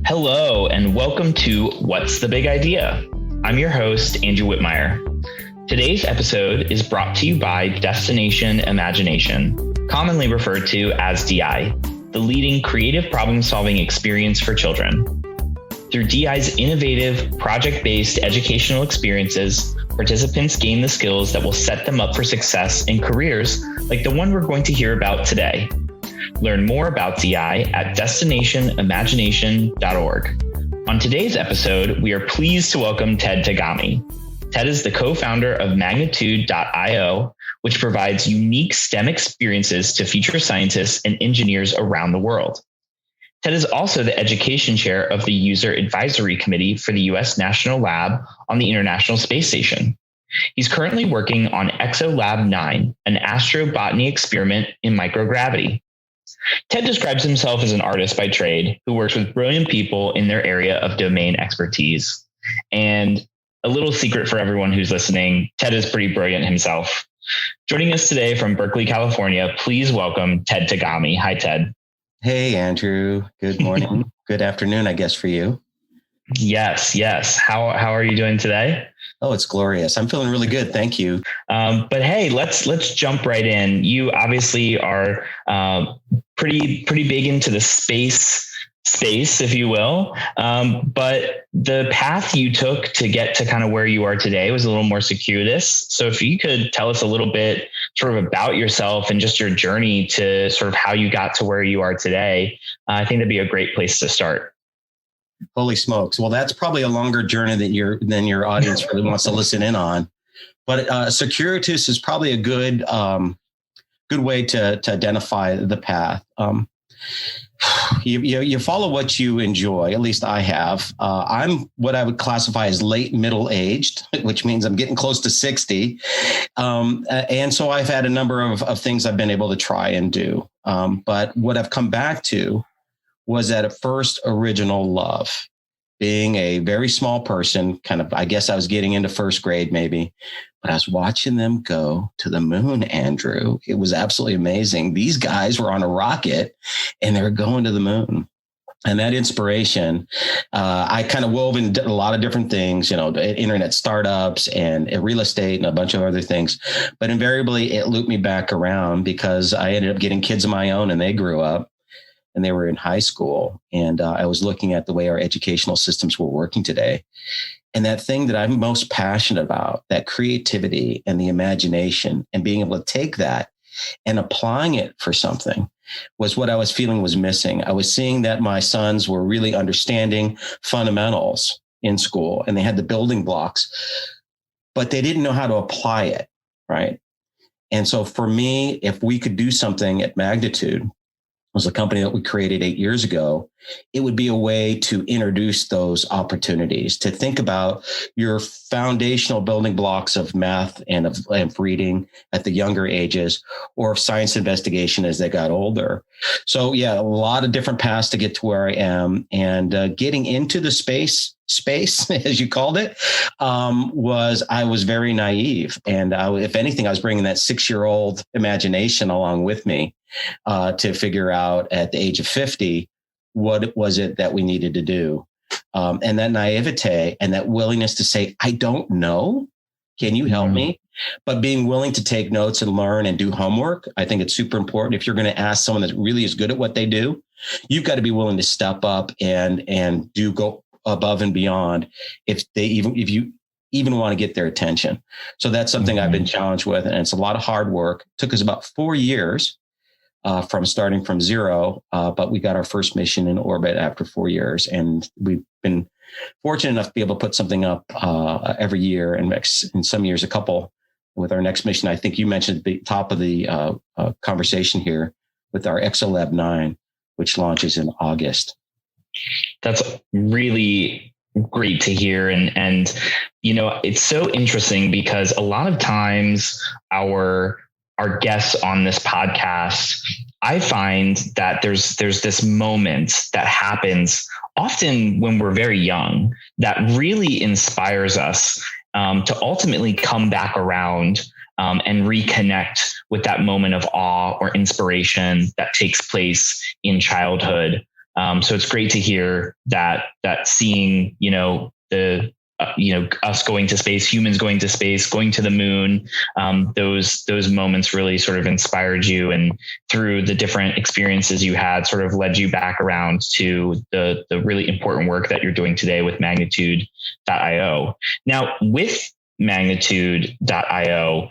Hello, and welcome to What's the Big Idea? I'm your host, Andrew Whitmire. Today's episode is brought to you by Destination Imagination, commonly referred to as DI, the leading creative problem-solving experience for children. Through DI's innovative, project-based educational experiences, participants gain the skills that will set them up for success in careers like the one we're going to hear about today. Learn more about DI at destinationimagination.org. On today's episode, we are pleased to welcome Ted Tagami. Ted is the co-founder of Magnitude.io, which provides unique STEM experiences to future scientists and engineers around the world. Ted is also the education chair of the User Advisory Committee for the U.S. National Lab on the International Space Station. He's currently working on Exo Lab 9, an astrobotany experiment in microgravity. Ted describes himself as an artist by trade who works with brilliant people in their area of domain expertise. And a little secret for everyone who's listening, Ted is pretty brilliant himself. Joining us today from Berkeley, California, please welcome Ted Tagami. Hi, Ted. Hey, Andrew. Good morning. Good afternoon, I guess, for you. Yes. How are you doing today? Oh, it's glorious. I'm feeling really good. Thank you. But hey, let's jump right in. You obviously are pretty big into the space, if you will. But the path you took to get to kind of where you are today was a little more circuitous. So if you could tell us a little bit sort of about yourself and just your journey to sort of how you got to where you are today, I think that'd be a great place to start. Holy smokes. Well, that's probably a longer journey than your audience really wants to listen in on. But circuitous is probably a good way to identify the path. You follow what you enjoy. At least I have. I'm what I would classify as late middle-aged, which means I'm getting close to 60. And so I've had a number of things I've been able to try and do. But what I've come back to was that first original love. Being a very small person, I guess I was getting into first grade maybe, but I was watching them go to the moon, Andrew. It was absolutely amazing. These guys were on a rocket and they're going to the moon. And that inspiration, I kind of wove in a lot of different things, internet startups and real estate and a bunch of other things. But invariably, it looped me back around because I ended up getting kids of my own and they grew up. And they were in high school. And I was looking at the way our educational systems were working today. And that thing that I'm most passionate about, that creativity and the imagination and being able to take that and applying it for something was what I was feeling was missing. I was seeing that my sons were really understanding fundamentals in school and they had the building blocks, but they didn't know how to apply it, right? And so for me, if we could do something at Magnitude, was a company that we created 8 years ago, it would be a way to introduce those opportunities, to think about your foundational building blocks of math and of reading at the younger ages, or of science investigation as they got older. So yeah, a lot of different paths to get to where I am. And getting into the space, as you called it, I was very naive. And if anything, I was bringing that 6-year-old imagination along with me to figure out at the age of 50, what was it that we needed to do? And that naivete and that willingness to say, I don't know. Can you help me? But being willing to take notes and learn and do homework, I think it's super important. If you're going to ask someone that really is good at what they do, you've got to be willing to step up and go above and beyond if you even want to get their attention. So that's something I've been challenged with. And it's a lot of hard work. It took us about 4 years from starting from zero. But we got our first mission in orbit after 4 years. And we've been fortunate enough to be able to put something up every year, and in some years, a couple. With our next mission, I think you mentioned at the top of the conversation here with our Exo Lab 9, which launches in August. That's really great to hear. And it's so interesting because a lot of times our guests on this podcast, I find that there's this moment that happens often when we're very young that really inspires us to ultimately come back around and reconnect with that moment of awe or inspiration that takes place in childhood. So it's great to hear that seeing, us going to space, humans going to space, going to the moon, those moments really sort of inspired you, and through the different experiences you had, sort of led you back around to the really important work that you're doing today with Magnitude.io. Now, with Magnitude.io,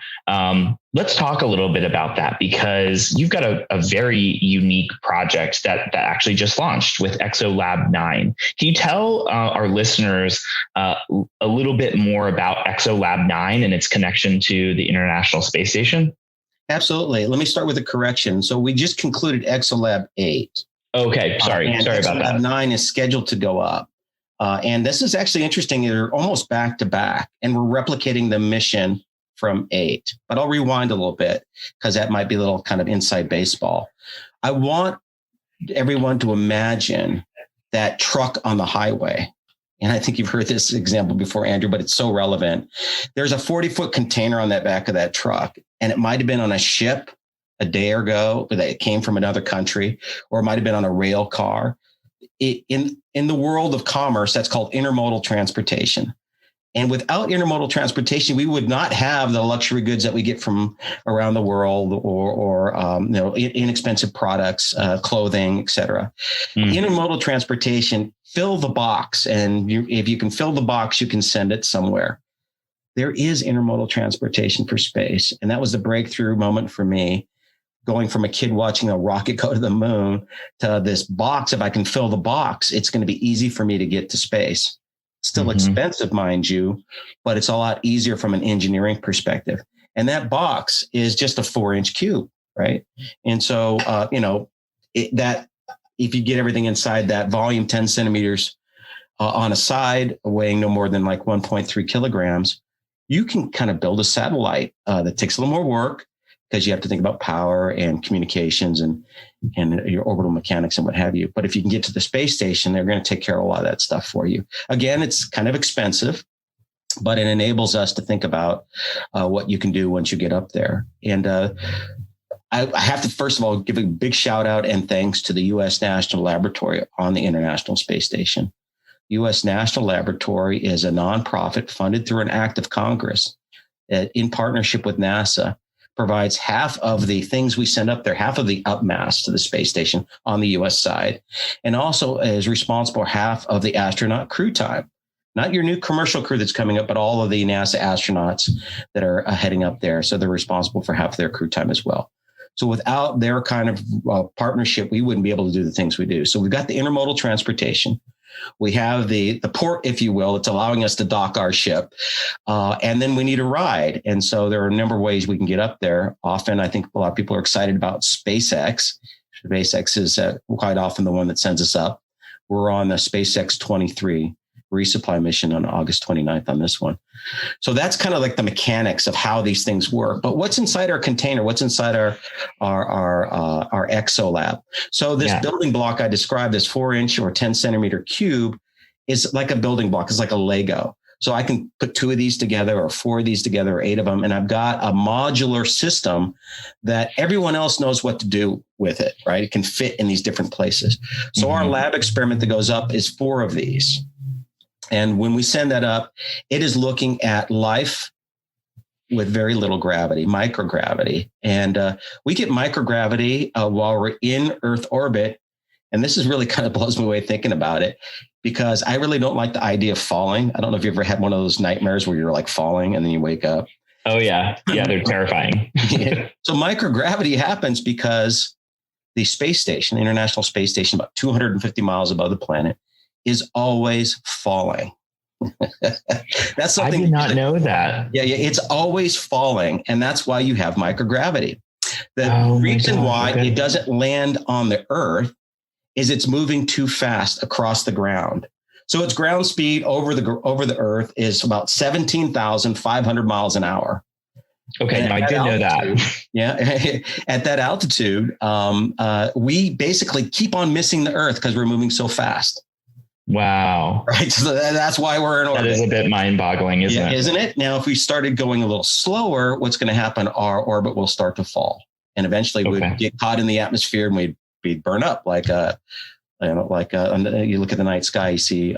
let's talk a little bit about that, because you've got a very unique project that actually just launched with Exo Lab 9. Can you tell our listeners a little bit more about Exo Lab 9 and its connection to the International Space Station? Absolutely. Let me start with a correction. So we just concluded Exo Lab 8. Okay, sorry about that. Lab 9 is scheduled to go up. And this is actually interesting. They're almost back to back, and we're replicating the mission from 8. But I'll rewind a little bit, because that might be a little kind of inside baseball. I want everyone to imagine that truck on the highway. And I think you've heard this example before, Andrew, but it's so relevant. There's a 40-foot container on that back of that truck, and it might have been on a ship a day ago, but it came from another country, or it might have been on a rail car. In the world of commerce, that's called intermodal transportation. And without intermodal transportation, we would not have the luxury goods that we get from around the world, or inexpensive products, clothing, et cetera. Intermodal transportation, fill the box. And if you can fill the box, you can send it somewhere. There is intermodal transportation for space. And that was the breakthrough moment for me, going from a kid watching a rocket go to the moon to this box. If I can fill the box, it's going to be easy for me to get to space. Still expensive, mind you, but it's a lot easier from an engineering perspective. And that box is just a 4-inch cube, right? And so, that if you get everything inside that volume, 10 centimeters on a side, weighing no more than like 1.3 kilograms, you can kind of build a satellite that takes a little more work, because you have to think about power and communications and your orbital mechanics and what have you. But if you can get to the space station, they're going to take care of a lot of that stuff for you. Again, it's kind of expensive, but it enables us to think about what you can do once you get up there. And I have to, first of all, give a big shout out and thanks to the U.S. National Laboratory on the International Space Station. U.S. National Laboratory is a nonprofit funded through an act of Congress in partnership with NASA. Provides half of the things we send up there, half of the upmass to the space station on the U.S. side, and also is responsible for half of the astronaut crew time. Not your new commercial crew that's coming up, but all of the NASA astronauts that are heading up there. So they're responsible for half of their crew time as well. So without their kind of partnership, we wouldn't be able to do the things we do. So we've got the intermodal transportation. We have the port, if you will, it's allowing us to dock our ship. And then we need a ride. And so there are a number of ways we can get up there. Often, I think a lot of people are excited about SpaceX. SpaceX is quite often the one that sends us up. We're on the SpaceX 23 resupply mission on August 29th on this one. So that's kind of like the mechanics of how these things work. But what's inside our container? What's inside our Exo Lab? So this building block I described, this 4-inch or 10 centimeter cube, is like a building block. It's like a Lego. So I can put 2 of these together, or 4 of these together, or 8 of them. And I've got a modular system that everyone else knows what to do with it, right? It can fit in these different places. So our lab experiment that goes up is 4 of these. And when we send that up, it is looking at life with very little gravity, microgravity. And we get microgravity while we're in Earth orbit. And this is really kind of blows me away thinking about it, because I really don't like the idea of falling. I don't know if you ever had one of those nightmares where you're like falling and then you wake up. Oh, yeah. Yeah, they're terrifying. So microgravity happens because the space station, the International Space Station, about 250 miles above the planet, is always falling. That's something I did not know that. Yeah, it's always falling. And that's why you have microgravity. The reason why it doesn't land on the Earth is it's moving too fast across the ground. So its ground speed over the Earth is about 17,500 miles an hour. Okay, I did know that. Yeah, at that altitude, we basically keep on missing the Earth because we're moving so fast. Wow. Right. So that's why we're in orbit. That is a bit mind-boggling, isn't it? Isn't it? Now, if we started going a little slower, what's going to happen? Our orbit will start to fall. And eventually we'd get caught in the atmosphere and we'd burn up like You look at the night sky, you see,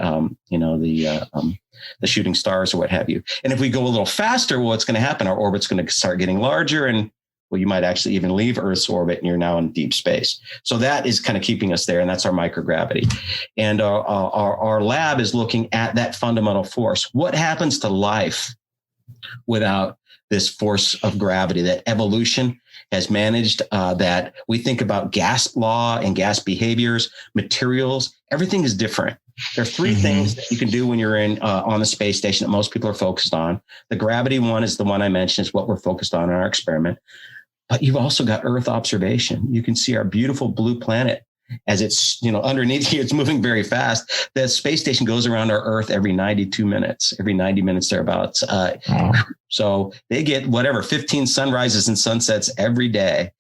the shooting stars or what have you. And if we go a little faster, what's going to happen? Our orbit's going to start getting larger, and you might actually even leave Earth's orbit and you're now in deep space. So that is kind of keeping us there. And that's our microgravity. And our lab is looking at that fundamental force. What happens to life without this force of gravity? That evolution has managed, that we think about gas law and gas behaviors, materials, everything is different. There are three things that you can do when you're on the space station that most people are focused on. The gravity one is the one I mentioned, is what we're focused on in our experiment. But you've also got Earth observation. You can see our beautiful blue planet as it's, underneath you, it's moving very fast. The space station goes around our Earth every 92 minutes, every 90 minutes thereabouts. So they get 15 sunrises and sunsets every day.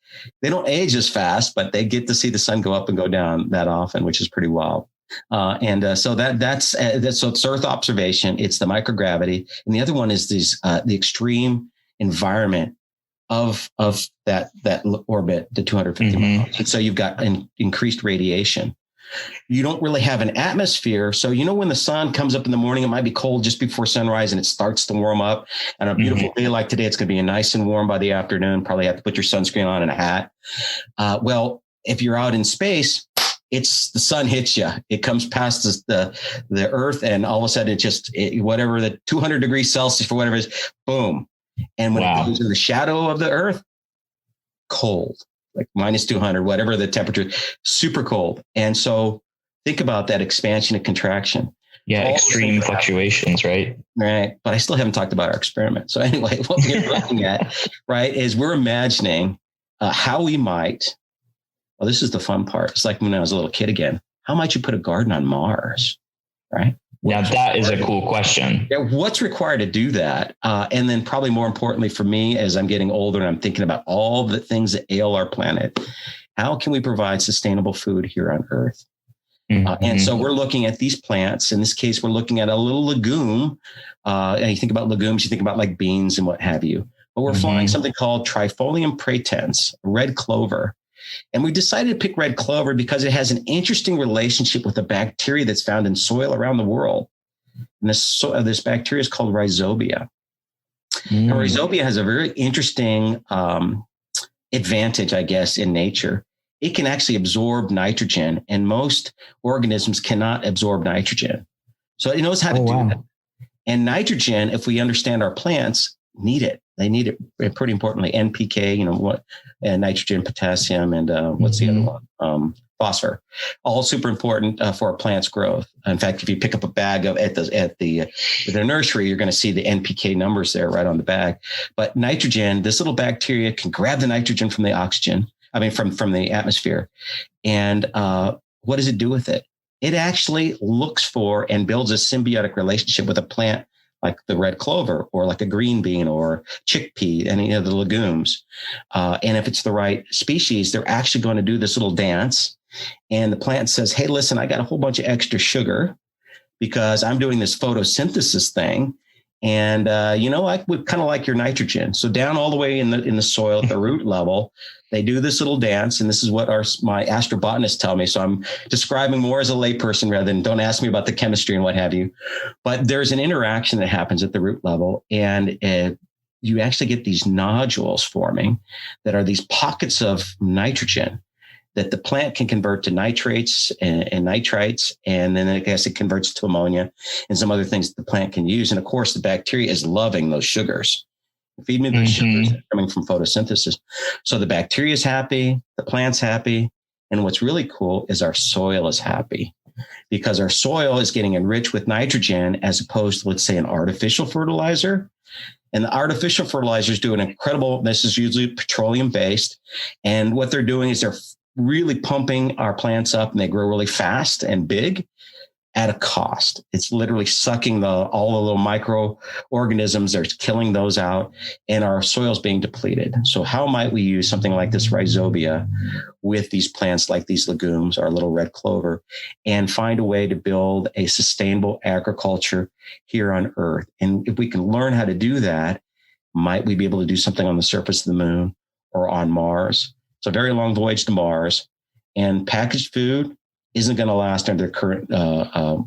They don't age as fast, but they get to see the sun go up and go down that often, which is pretty wild. So that's it's Earth observation. It's the microgravity, and the other one is the extreme environment of that orbit, the 250 miles. And so you've got increased radiation. You don't really have an atmosphere. So, when the sun comes up in the morning, it might be cold just before sunrise and it starts to warm up. And a beautiful day like today, it's going to be nice and warm by the afternoon. Probably have to put your sunscreen on and a hat. Well, if you're out in space, it's the sun hits you. It comes past the Earth, and all of a sudden whatever the 200 degrees Celsius for whatever it is, boom. And when it goes in the shadow of the Earth, cold, like minus 200, whatever the temperature, super cold. And so think about that expansion and contraction. Yeah, extreme fluctuations, right? Right. But I still haven't talked about our experiment. So anyway, what we're looking at, right, is we're imagining how we might, well, this is the fun part. It's like when I was a little kid again. How might you put a garden on Mars, right? Now, that is a cool question. Yeah, what's required to do that? And then probably more importantly for me, as I'm getting older and I'm thinking about all the things that ail our planet, how can we provide sustainable food here on Earth? And so we're looking at these plants. In this case, we're looking at a little legume. And you think about legumes, you think about like beans and what have you. But we're flying something called Trifolium praetens, red clover. And we decided to pick red clover because it has an interesting relationship with a bacteria that's found in soil around the world. And this bacteria is called rhizobia. And rhizobia has a very interesting advantage, I guess, in nature. It can actually absorb nitrogen, and most organisms cannot absorb nitrogen. So it knows how to do that. And nitrogen, if we understand our plants, need it. They need it pretty importantly. NPK, and nitrogen, potassium, and what's the other one? Phosphor. All super important for a plant's growth. In fact, if you pick up a bag at the nursery, you're going to see the NPK numbers there right on the bag. But nitrogen, this little bacteria can grab the nitrogen from the oxygen. From the atmosphere. And what does it do with it? It actually looks for and builds a symbiotic relationship with a plant like the red clover or like a green bean or chickpea, any of the legumes. And if it's the right species, they're actually going to do this little dance. And the plant says, hey, listen, I got a whole bunch of extra sugar because I'm doing this photosynthesis thing. And, I would kind of like your nitrogen. So down all the way in the soil at the root level, they do this little dance. And this is what my astrobotanists tell me. So I'm describing more as a layperson rather than don't ask me about the chemistry and what have you. But there's an interaction that happens at the root level. And you actually get these nodules forming that are these pockets of nitrogen that the plant can convert to nitrates and nitrites. And then I guess it converts to ammonia and some other things that the plant can use. And of course, the bacteria is loving those sugars. Feed me those sugars that are coming from photosynthesis. So the bacteria is happy, the plant's happy. And what's really cool is our soil is happy because our soil is getting enriched with nitrogen as opposed to, let's say, an artificial fertilizer. And the artificial fertilizers do an incredible, this is usually petroleum based. And what they're doing is they're really pumping our plants up and they grow really fast and big at a cost. It's literally sucking all the little microorganisms. They're killing those out and our soil's being depleted. So how might we use something like this rhizobia with these plants like these legumes, our little red clover, and find a way to build a sustainable agriculture here on Earth? And if we can learn how to do that, might we be able to do something on the surface of the moon or on Mars? It's a very long voyage to Mars, and packaged food isn't going to last under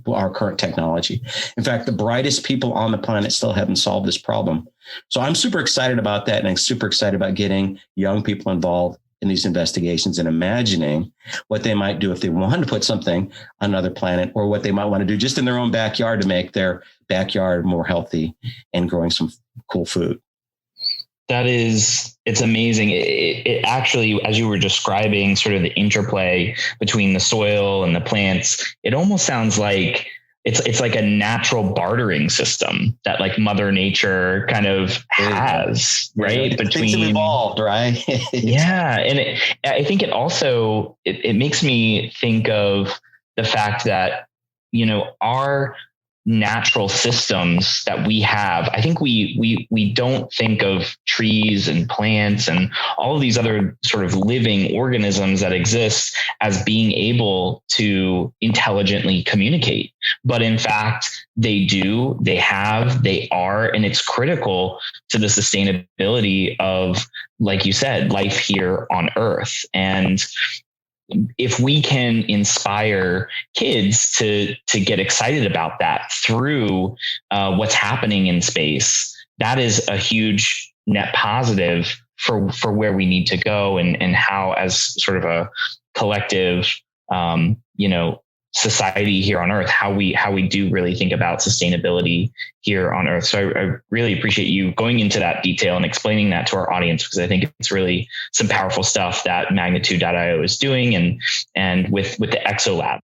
our current technology. In fact, the brightest people on the planet still haven't solved this problem. So I'm super excited about that. And I'm super excited about getting young people involved in these investigations and imagining what they might do if they want to put something on another planet, or what they might want to do just in their own backyard to make their backyard more healthy and growing some cool food. It's amazing. It actually, as you were describing sort of the interplay between the soil and the plants, it almost sounds like it's like a natural bartering system that like Mother Nature kind of has, right? Between things have evolved, right? Yeah. And I think it also, it makes me think of the fact that, our natural systems that we have, I think we don't think of trees and plants and all of these other sort of living organisms that exist as being able to intelligently communicate. But in fact, they do, they are, and it's critical to the sustainability of, like you said, life here on Earth. And if we can inspire kids to get excited about that through what's happening in space, that is a huge net positive for where we need to go and how, as sort of a collective, society here on Earth, how we do really think about sustainability here on Earth. So I really appreciate you going into that detail and explaining that to our audience, because I think it's really some powerful stuff that Magnitude.io is doing and with the Exo Lab.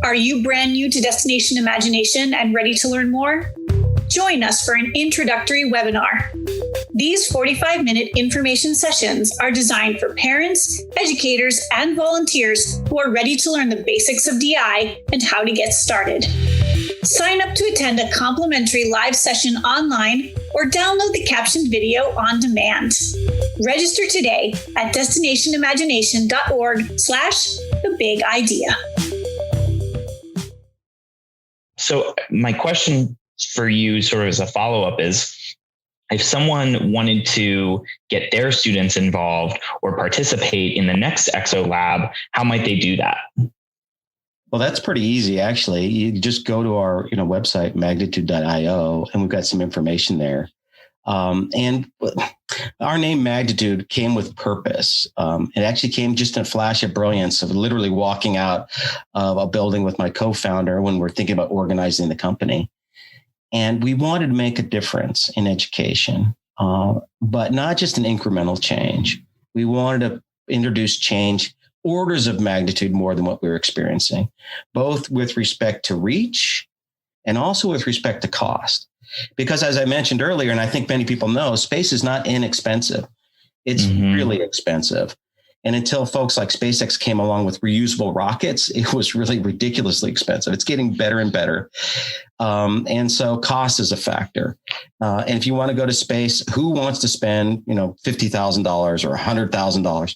Are you brand new to Destination Imagination and ready to learn more? Join us for an introductory webinar. These 45-minute information sessions are designed for parents, educators, and volunteers who are ready to learn the basics of DI and how to get started. Sign up to attend a complimentary live session online or download the captioned video on demand. Register today at destinationimagination.org/thebigidea. So my question for you, sort of as a follow-up, is if someone wanted to get their students involved or participate in the next Exo Lab, how might they do that? Well, that's pretty easy, actually. You just go to our website, magnitude.io, and we've got some information there. And our name Magnitude came with purpose. It actually came just in a flash of brilliance of literally walking out of a building with my co-founder when we're thinking about organizing the company. And we wanted to make a difference in education, but not just an incremental change. We wanted to introduce change orders of magnitude more than what we were experiencing, both with respect to reach and also with respect to cost. Because as I mentioned earlier, and I think many people know, space is not inexpensive. It's really expensive. And until folks like SpaceX came along with reusable rockets, it was really ridiculously expensive. It's getting better and better. And so cost is a factor. And if you want to go to space, who wants to spend, $50,000 or $100,000?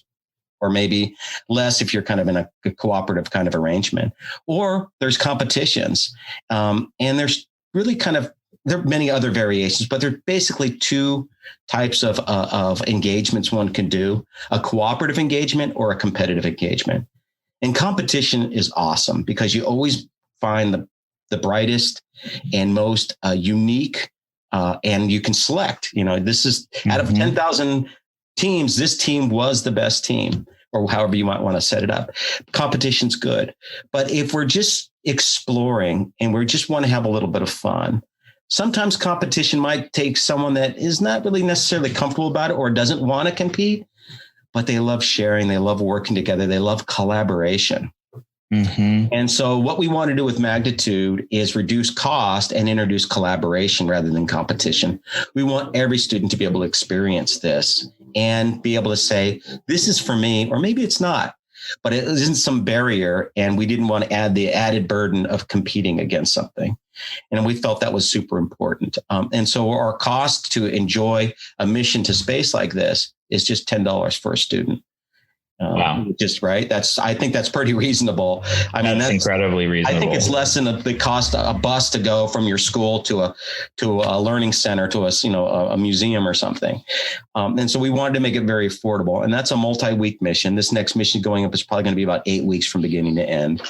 Or maybe less if you're kind of in a cooperative kind of arrangement. Or there's competitions. And there's really there are many other variations, but there are basically two types of engagements one can do: a cooperative engagement or a competitive engagement. And competition is awesome because you always find the brightest and most unique, and you can select. This is out of 10,000 teams, this team was the best team, or however you might want to set it up. Competition's good. But if we're just exploring and we just want to have a little bit of fun, sometimes competition might take someone that is not really necessarily comfortable about it or doesn't want to compete, but they love sharing, they love working together, they love collaboration. And so what we want to do with Magnitude is reduce cost and introduce collaboration rather than competition. We want every student to be able to experience this and be able to say, this is for me, or maybe it's not, but it isn't some barrier. And we didn't want to add the added burden of competing against something. And we felt that was super important. And so our cost to enjoy a mission to space like this is just $10 for a student. Wow. Just right. I think that's pretty reasonable. That's incredibly reasonable. I think it's less than the cost of a bus to go from your school to a learning center, to a museum or something. And so we wanted to make it very affordable. And that's a multi-week mission. This next mission going up is probably going to be about 8 weeks from beginning to end.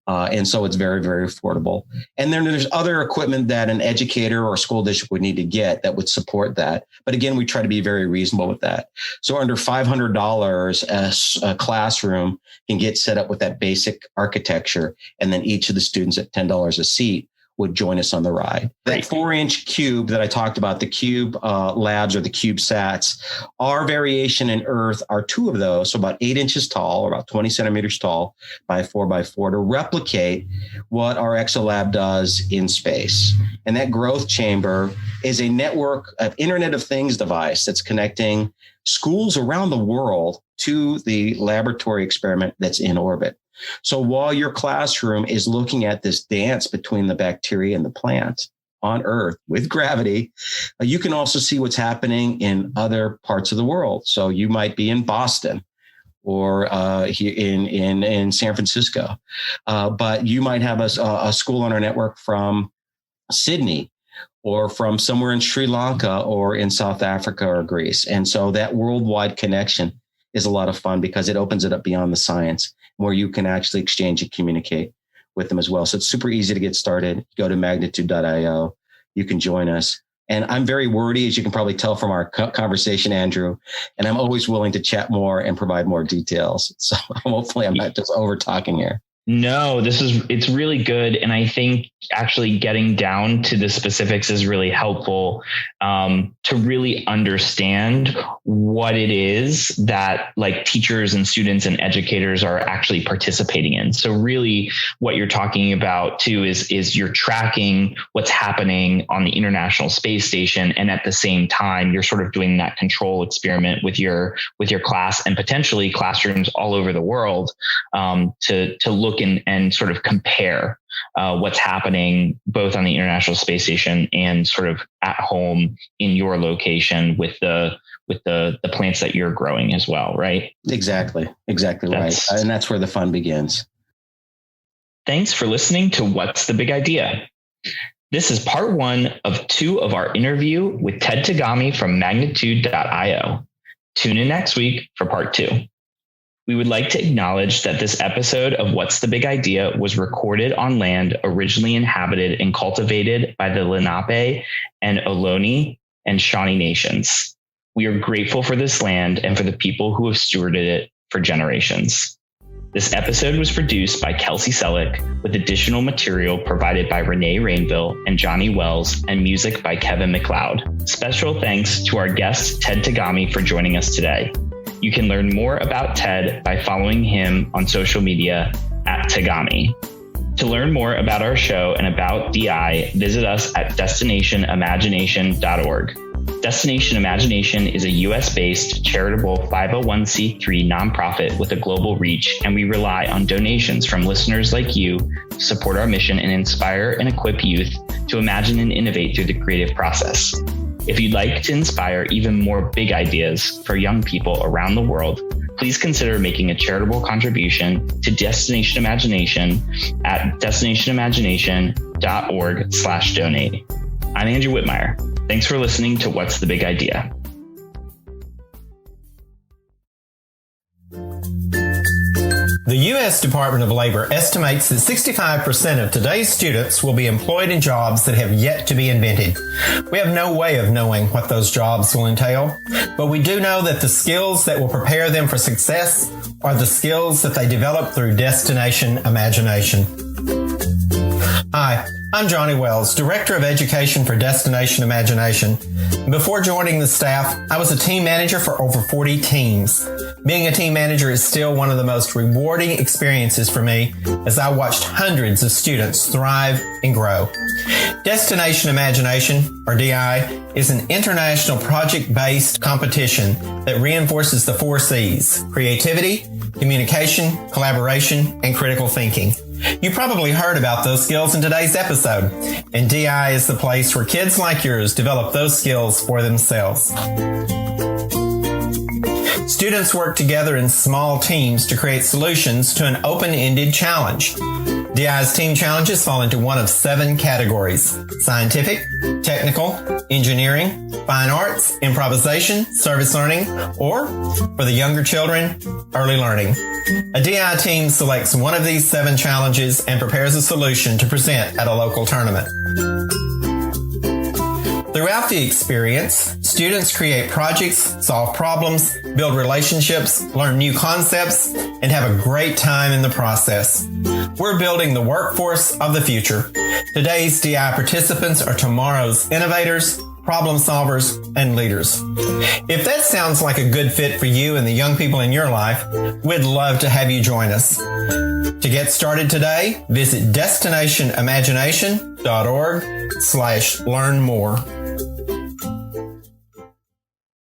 And so it's very, very affordable. And then there's other equipment that an educator or a school district would need to get that would support that. But again, we try to be very reasonable with that. So under $500, a classroom can get set up with that basic architecture. And then each of the students at $10 a seat would join us on the ride. That 4-inch cube that I talked about, the cube labs or the cube sats, our variation in Earth are 2 of those. So about 8 inches tall, or about 20 centimeters tall by 4 by 4 to replicate what our Exo Lab does in space. And that growth chamber is a network of Internet of Things device that's connecting schools around the world to the laboratory experiment that's in orbit. So while your classroom is looking at this dance between the bacteria and the plant on Earth with gravity, you can also see what's happening in other parts of the world. So you might be in Boston or here in San Francisco, but you might have a school on our network from Sydney or from somewhere in Sri Lanka or in South Africa or Greece. And so that worldwide connection is a lot of fun because it opens it up beyond the science, where you can actually exchange and communicate with them as well. So it's super easy to get started. Go to magnitude.io. You can join us. And I'm very wordy, as you can probably tell from our conversation, Andrew, and I'm always willing to chat more and provide more details. So hopefully I'm not just over talking here. No, it's really good. And I think actually getting down to the specifics is really helpful to really understand what it is that like teachers and students and educators are actually participating in. So really what you're talking about too is you're tracking what's happening on the International Space Station. And at the same time, you're sort of doing that control experiment with your class and potentially classrooms all over the world to look and sort of compare what's happening both on the International Space Station and sort of at home in your location with the plants that you're growing as well, right? Exactly right. And that's where the fun begins. Thanks for listening to What's the Big Idea? This is part 1 of 2 of our interview with Ted Tagami from magnitude.io. Tune in next week for part 2. We would like to acknowledge that this episode of What's the Big Idea was recorded on land originally inhabited and cultivated by the Lenape and Ohlone and Shawnee nations. We are grateful for this land and for the people who have stewarded it for generations. This episode was produced by Kelsey Selleck with additional material provided by Renee Rainville and Johnny Wells and music by Kevin MacLeod. Special thanks to our guest, Ted Tagami, for joining us today. You can learn more about Ted by following him on social media at Tagami. To learn more about our show and about DI, visit us at destinationimagination.org. Destination Imagination is a US-based charitable 501c3 nonprofit with a global reach, and we rely on donations from listeners like you to support our mission and inspire and equip youth to imagine and innovate through the creative process. If you'd like to inspire even more big ideas for young people around the world, please consider making a charitable contribution to Destination Imagination at destinationimagination.org/donate. I'm Andrew Whitmire. Thanks for listening to What's the Big Idea? The U.S. Department of Labor estimates that 65% of today's students will be employed in jobs that have yet to be invented. We have no way of knowing what those jobs will entail, but we do know that the skills that will prepare them for success are the skills that they develop through Destination Imagination. Hi, I'm Johnny Wells, Director of Education for Destination Imagination. Before joining the staff, I was a team manager for over 40 teams. Being a team manager is still one of the most rewarding experiences for me as I watched hundreds of students thrive and grow. Destination Imagination, or DI, is an international project-based competition that reinforces the 4 C's: creativity, communication, collaboration, and critical thinking. You probably heard about those skills in today's episode, and DI is the place where kids like yours develop those skills for themselves. Students work together in small teams to create solutions to an open-ended challenge. DI's team challenges fall into one of 7 categories: scientific, technical, engineering, fine arts, improvisation, service learning, or, for the younger children, early learning. A DI team selects one of these 7 challenges and prepares a solution to present at a local tournament. Throughout the experience, students create projects, solve problems, build relationships, learn new concepts, and have a great time in the process. We're building the workforce of the future. Today's DI participants are tomorrow's innovators, problem solvers, and leaders. If that sounds like a good fit for you and the young people in your life, we'd love to have you join us. To get started today, visit destinationimagination.org/learn more.